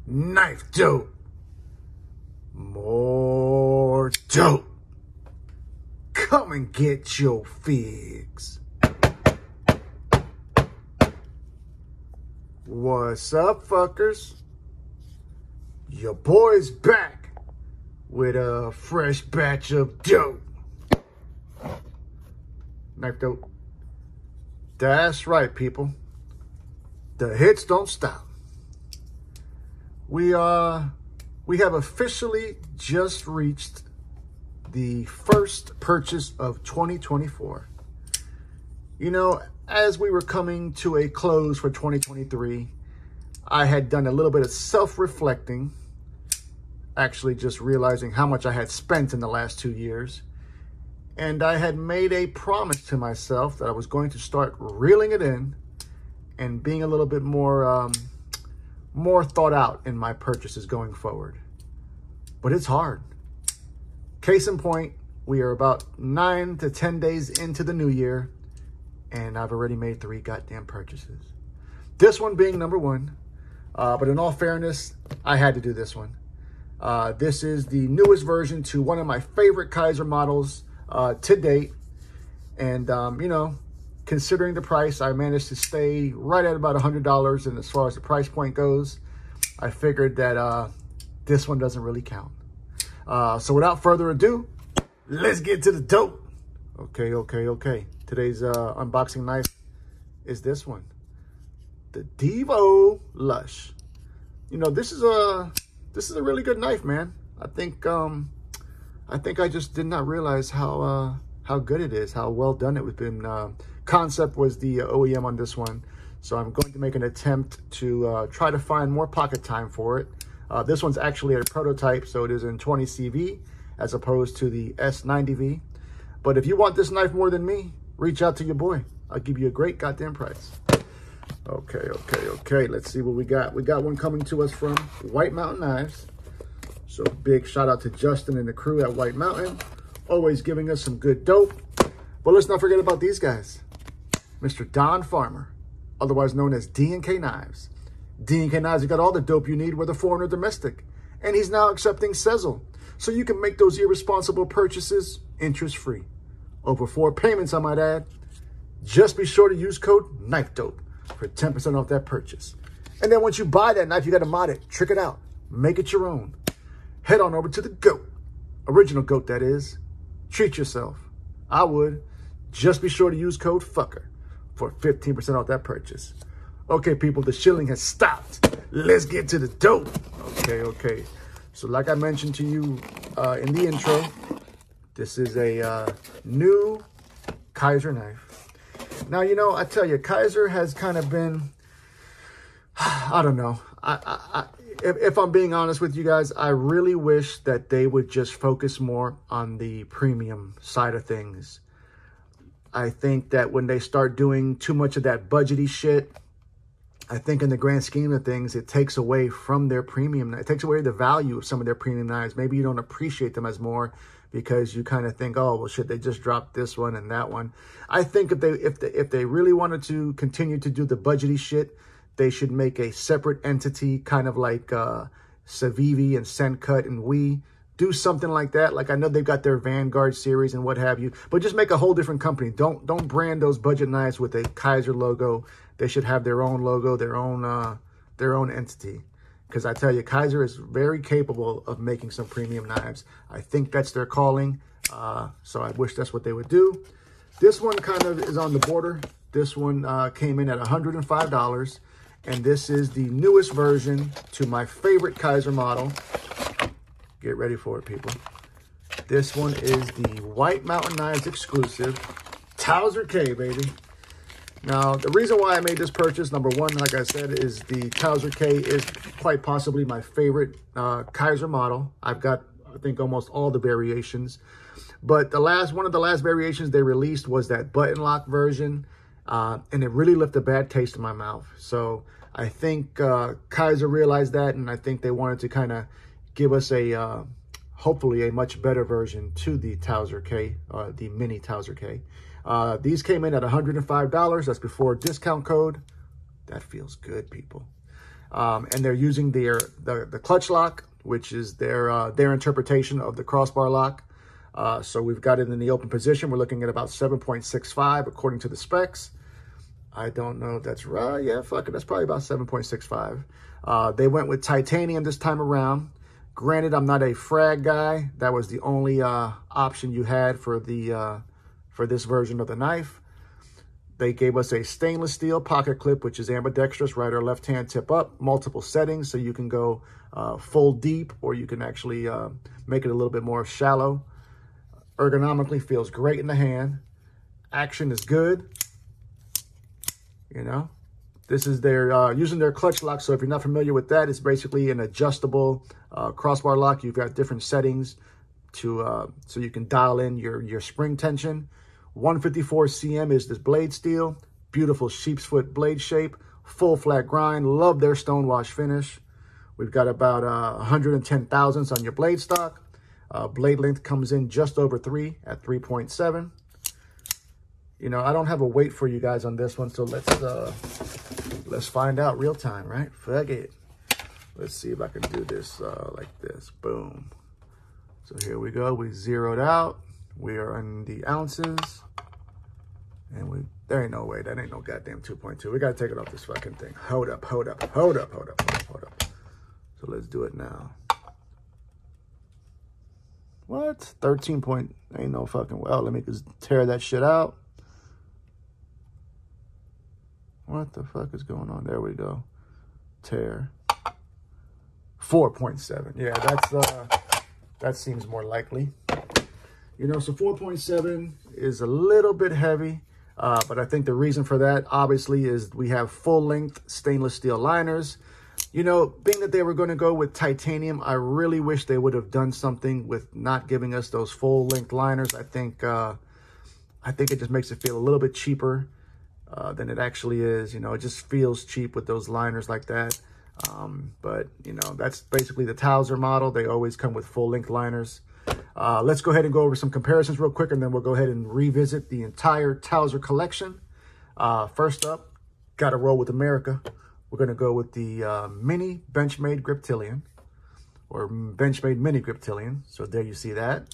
KnifeDope. More dope. Come and get your figs. What's up, fuckers? Your boy's back with a fresh batch of dope. KnifeDope. That's right, people. The hits don't stop. We have officially just reached the first purchase of 2024. You know, as we were coming to a close for 2023, I had done a little bit of self-reflecting, actually just realizing how much I had spent in the last 2 years. And I had made a promise to myself that I was going to start reeling it in and being a little bit more thought out in my purchases going forward. But it's hard. Case in point, we are about 9 to 10 days into the new year, and I've already made 3 goddamn purchases. This one being number 1. But in all fairness, I had to do this one. This is the newest version to one of my favorite Kizer models to date. And, you know, considering the price, I managed to stay right at about $100. And as far as the price point goes, I figured that this one doesn't really count. So without further ado, let's get to the dope. Okay. Today's unboxing knife is this one, the Devo Lush. You know, this is a really good knife, man. I think I just did not realize how good it is, how well done it was been. Concept was the OEM on this one, so I'm going to make an attempt to try to find more pocket time for it. This one's actually a prototype, so it is in 20 CV as opposed to the S90V. But if you want this knife more than me, reach out to your boy. I'll give you a great goddamn price. Okay. Let's see what we got. We got one coming to us from White Mountain Knives. So big shout out to Justin and the crew at White Mountain. Always giving us some good dope. But let's not forget about these guys. Mr. Don Farmer, otherwise known as D&K Knives. D&K Knives, you got all the dope you need, whether foreign or domestic. And he's now accepting Sezzle. So you can make those irresponsible purchases interest-free. Over 4 payments, I might add. Just be sure to use code KnifeDope for 10% off that purchase. And then once you buy that knife, you got to mod it, trick it out, make it your own. Head on over to the GOAT, original GOAT that is. Treat yourself. I would. Just be sure to use code FUCKER for 15% off that purchase. Okay, people, the shilling has stopped. Let's get to the dope. Okay. So like I mentioned to you in the intro, this is a new Kizer knife. Now, you know, I tell you, Kizer has kind of been, I don't know. If I'm being honest with you guys, I really wish that they would just focus more on the premium side of things. I think that when they start doing too much of that budgety shit, I think in the grand scheme of things, it takes away from their premium. It takes away the value of some of their premium knives. Maybe you don't appreciate them as more because you kind of think, oh, well, shit, they just dropped this one and that one. I think if they really wanted to continue to do the budgety shit, they should make a separate entity, kind of like Civivi and Sencut and We. Do something like that. Like, I know they've got their Vanguard series and what have you, but just make a whole different company. Don't brand those budget knives with a Kizer logo. They should have their own logo, their own entity. Because I tell you, Kizer is very capable of making some premium knives. I think that's their calling. So I wish that's what they would do. This one kind of is on the border. This one came in at $105. And this is the newest version to my favorite Kizer model. Get ready for it, people. This one is the White Mountain Knives exclusive Towser K, baby. Now, the reason why I made this purchase, number one, like I said, is the Towser K is quite possibly my favorite Kizer model. I've got, I think, almost all the variations. But one of the last variations they released was that button lock version. And it really left a bad taste in my mouth. So I think Kizer realized that, and I think they wanted to kind of give us a, hopefully a much better version to the Towser K, the Mini Towser K. These came in at $105. That's before discount code. That feels good, people. and they're using the clutch lock, which is their interpretation of the crossbar lock. So we've got it in the open position. We're looking at about 7.65 according to the specs. I don't know if that's right. Yeah, fuck it. That's probably about 7.65. They went with titanium this time around. Granted, I'm not a frag guy. That was the only option you had for this version of the knife. They gave us a stainless steel pocket clip, which is ambidextrous, right or left hand tip up, multiple settings. So you can go full deep, or you can actually make it a little bit more shallow. Ergonomically feels great in the hand. Action is good. You know, this is their using their clutch lock. So if you're not familiar with that, it's basically an adjustable crossbar lock. You've got different settings to so you can dial in your spring tension. 154 cm is this blade steel. Beautiful sheep's foot blade shape. Full flat grind. Love their stonewash finish. We've got about 110 thousandths on your blade stock. Blade length comes in just over 3 at 3.7. You know, I don't have a weight for you guys on this one, so let's find out real time, right? Fuck it. Let's see if I can do this like this. Boom. So here we go. We zeroed out. We are in the ounces. And there ain't no way. That ain't no goddamn 2.2. We got to take it off this fucking thing. Hold up. So let's do it now. What? 13 point. Ain't no fucking well. Let me just tear that shit out. What the fuck is going on? There we go. Tear. 4.7. Yeah, that seems more likely. You know, so 4.7 is a little bit heavy, but I think the reason for that, obviously, is we have full-length stainless steel liners. You know, being that they were going to go with titanium, I really wish they would have done something with not giving us those full-length liners. I think it just makes it feel a little bit cheaper than it actually is. You know, it just feels cheap with those liners like that. But, you know, that's basically the Towser model. They always come with full-length liners. Let's go ahead and go over some comparisons real quick, and then we'll go ahead and revisit the entire Towser collection. First up, got to roll with America. We're going to go with the Mini Benchmade Griptilian, or Benchmade Mini Griptilian. So there you see that.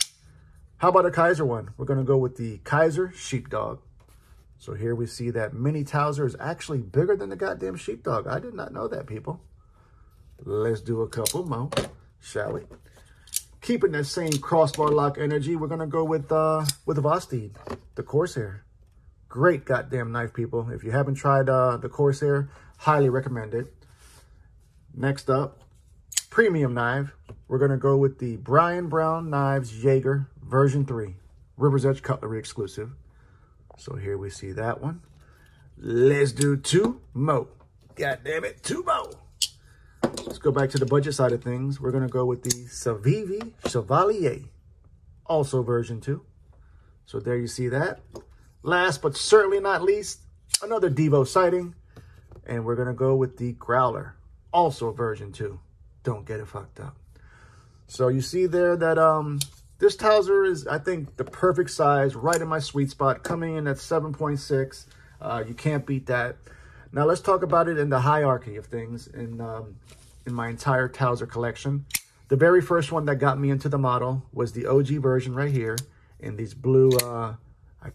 How about a Kizer one? We're going to go with the Kizer Sheepdog. So here we see that Mini Towser is actually bigger than the goddamn Sheepdog. I did not know that, people. Let's do a couple more, shall we? Keeping that same crossbar lock energy, we're going to go with Vosteed, the Corsair. Great goddamn knife, people. If you haven't tried the Corsair, highly recommend it. Next up, premium knife. We're going to go with the Brian Brown Knives Jaeger version 3. River's Edge Cutlery exclusive. So here we see that one. Let's do 2 more. God damn it, 2 more. Let's go back to the budget side of things. We're going to go with the Civivi Chevalier, also version 2. So there you see that. Last but certainly not least, another Devo sighting. And we're going to go with the Growler, also version 2. Don't get it fucked up. So you see there that this Towser is, I think, the perfect size, right in my sweet spot, coming in at 7.6. You can't beat that. Now let's talk about it in the hierarchy of things in my entire Towser collection. The very first one that got me into the model was the OG version right here in these blue, I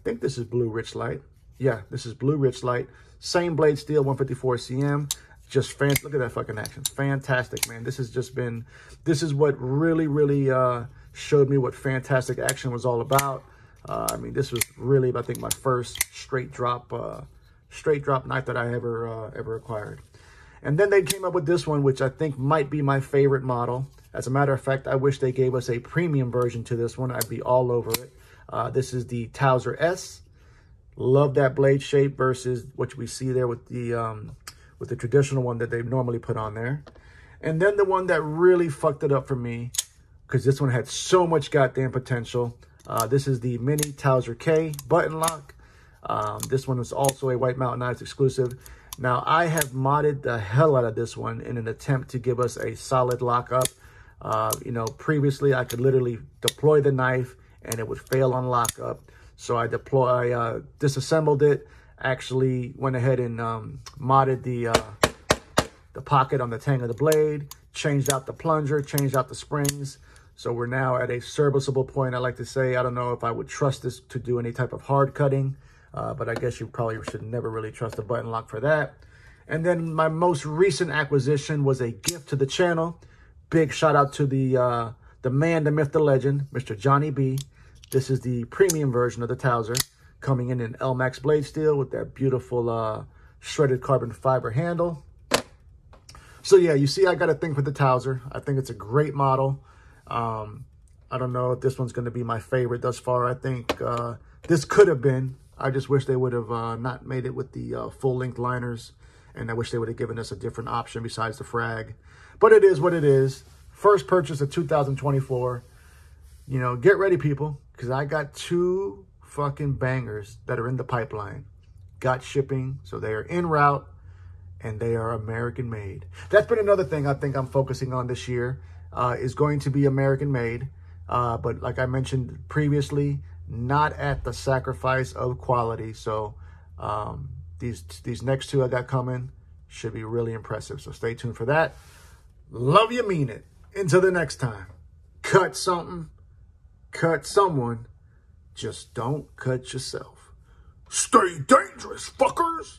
think this is blue rich light. Yeah, this is blue rich light. Same blade steel, 154 cm. Just look at that fucking action. Fantastic, man. This is what really showed me what fantastic action was all about. I mean, this was really, I think, my first straight drop knife that I ever acquired. And then they came up with this one, which I think might be my favorite model. As a matter of fact, I wish they gave us a premium version to this one. I'd be all over it. This is the Towser S. Love that blade shape versus what we see there with the traditional one that they normally put on there. And then the one that really fucked it up for me, because this one had so much goddamn potential. This is the Mini Towser K button lock. This one was also a White Mountain Knives exclusive. Now, I have modded the hell out of this one in an attempt to give us a solid lockup. You know, previously I could literally deploy the knife and it would fail on lockup. So I disassembled it, actually went ahead and modded the pocket on the tang of the blade, changed out the plunger, changed out the springs. So we're now at a serviceable point, I like to say. I don't know if I would trust this to do any type of hard cutting, but I guess you probably should never really trust a button lock for that. And then my most recent acquisition was a gift to the channel. Big shout out to the man, the myth, the legend, Mr. Johnny B. This is the premium version of the Towser, coming in L-Max blade steel with that beautiful shredded carbon fiber handle. So yeah, you see I got a thing for the Towser. I think it's a great model. I don't know if this one's going to be my favorite thus far. I think this could have been. I just wish they would have not made it with the full-length liners. And I wish they would have given us a different option besides the frag. But it is what it is. First purchase of 2024. You know, get ready, people, because I got 2 fucking bangers that are in the pipeline. Got shipping, so they are en route, and they are American made. That's been another thing I think I'm focusing on this year, is going to be American made. But like I mentioned previously, not at the sacrifice of quality. So these next 2 I got coming should be really impressive. So stay tuned for that. Love you, mean it. Until the next time, cut something, cut someone. Just don't cut yourself. Stay dangerous, fuckers.